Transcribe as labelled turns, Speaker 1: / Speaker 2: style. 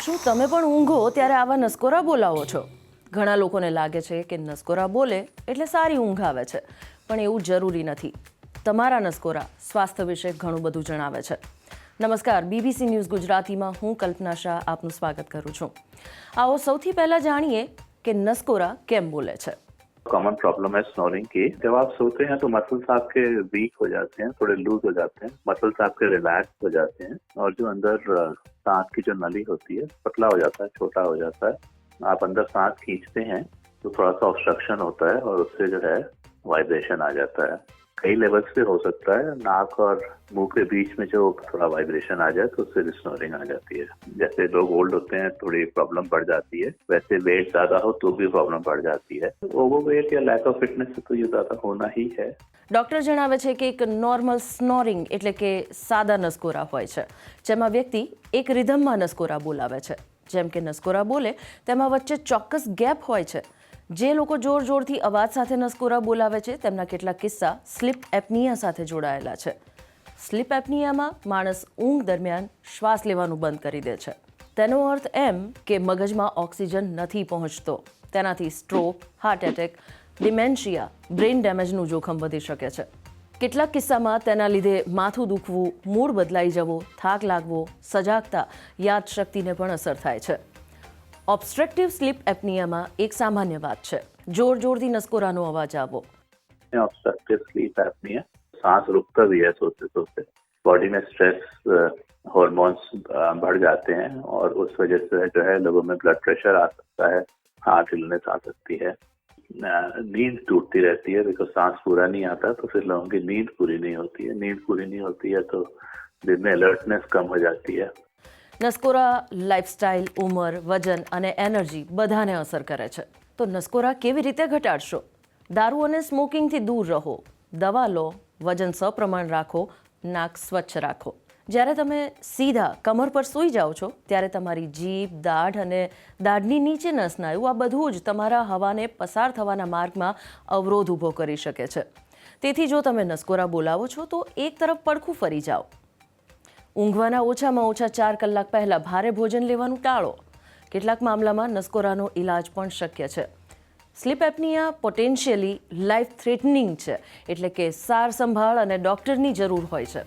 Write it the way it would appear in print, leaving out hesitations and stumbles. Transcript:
Speaker 1: શું તમે પણ ઊંઘો ત્યારે આવા નસકોરા બોલાવો છો? ઘણા લોકોને લાગે છે કે નસકોરા બોલે એટલે સારી ઊંઘ આવે છે, પણ એવું જરૂરી નથી. તમારા નસકોરા સ્વાસ્થ્ય વિશે ઘણું બધું જણાવે છે. નમસ્કાર, બીબીસી ન્યૂઝ ગુજરાતીમાં હું કલ્પના શાહ આપનું સ્વાગત કરું છું. આવો સૌથી પહેલા જાણીએ કે નસકોરા કેમ બોલે છે.
Speaker 2: कॉमन प्रॉब्लम है स्नोरिंग की। जब आप सोते हैं तो मसल्स आपके वीक हो जाते हैं, थोड़े लूज हो जाते हैं, मसल्स आपके रिलैक्स हो जाते हैं और जो अंदर सांस की जो नली होती है पतला हो जाता है, छोटा हो जाता है। आप अंदर सांस खींचते हैं तो थोड़ा सा ऑब्स्ट्रक्शन होता है और उससे जो है वाइब्रेशन आ जाता है। कई लेवल्स पे हो सकता है। नाक और मुंह के बीच में जो थोड़ा वाइब्रेशन आ जाए तो उससे भी स्नोरिंग आ जाती है। जैसे लोग ओल्ड होते हैं थोड़ी प्रॉब्लम बढ़ जाती है, वैसे वेट ज्यादा हो तो भी प्रॉब्लम बढ़ जाती है। ओवरवेट या लैक ऑफ फिटनेस से तो ये ज्यादा होना ही है।
Speaker 1: ડૉક્ટર જણાવે છે કે એક નોર્મલ સ્નોરિંગ એટલે કે સાદા નસકોરા હોય છે, જેમાં વ્યક્તિ એક રિધમમાં નસકોરા બોલાવે છે. જેમ કે નસકોરા બોલે તેમાં વચ્ચે ચોક્કસ ગેપ હોય છે. જે લોકો જોર જોરથી અવાજ સાથે નસકોરા બોલાવે છે તેમના કેટલાક કિસ્સા સ્લીપ એપનિયા સાથે જોડાયેલા છે. સ્લીપ એપનિયામાં માણસ ઊંઘ દરમિયાન શ્વાસ લેવાનું બંધ કરી દે છે. તેનો અર્થ એમ કે મગજમાં ઓક્સિજન નથી પહોંચતો. તેનાથી stroke, heart attack, dementia, brain ડેમેજનું જોખમ વધી શકે છે. કેટલાક કિસ્સામાં તેના લીધે માથું દુખવું, મૂડ બદલાઈ જવો, થાક લાગવો, સજાગતા, યાદશક્તિને પણ અસર થાય છે. ઓબ્સ્ટ્રક્ટિવ સ્લીપ એપનિયામાં એક સામાન્ય વાત છે જોર જોરથી નસકોરાનો અવાજ આવવો.
Speaker 2: ऑब्स्ट्रक्टिव स्लीप एपनिया, सांस रुकता भी है सोते सोते। बॉडी में स्ट्रेस हॉर्मोन्स बढ़ जाते हैं और उस वजह से जो है लोगों में ब्लड प्रेशर आ सकता है, हार्ट इलनेस आ सकती है, नींद टूटती रहती है। बिकॉज सांस पूरा नहीं आता तो फिर लोगों की नींद पूरी नहीं होती है। नींद पूरी नहीं होती है तो दिन में अलर्टनेस कम हो जाती है।
Speaker 1: નસકોરા લાઇફસ્ટાઇલ, ઉંમર, વજન અને એનર્જી બધાને અસર કરે છે. તો નસકોરા કેવી રીતે ઘટાડશો? દારૂ અને સ્મોકિંગથી દૂર રહો, દવા લો, વજન સપ્રમાણ રાખો, નાક સ્વચ્છ રાખો. જ્યારે તમે સીધા કમર પર સૂઈ જાઓ છો ત્યારે તમારી જીભ, દાઢ અને દાઢની નીચેના સ્નાયુ આ બધું જ તમારા હવાને પસાર થવાના માર્ગમાં અવરોધ ઊભો કરી શકે છે. તેથી જો તમે નસકોરા બોલાવો છો તો એક તરફ પડખું ફરી જાઓ. ઊંઘવાના ઓછામાં ઓછા 4 કલાક પહેલાં ભારે ભોજન લેવાનું ટાળો. કેટલાક મામલામાં નસકોરાનો ઇલાજ પણ શક્ય છે. Sleep apnoea potentially life threatening છે, એટલે કે સાર સંભાળ અને ડૉક્ટરની જરૂર હોય છે.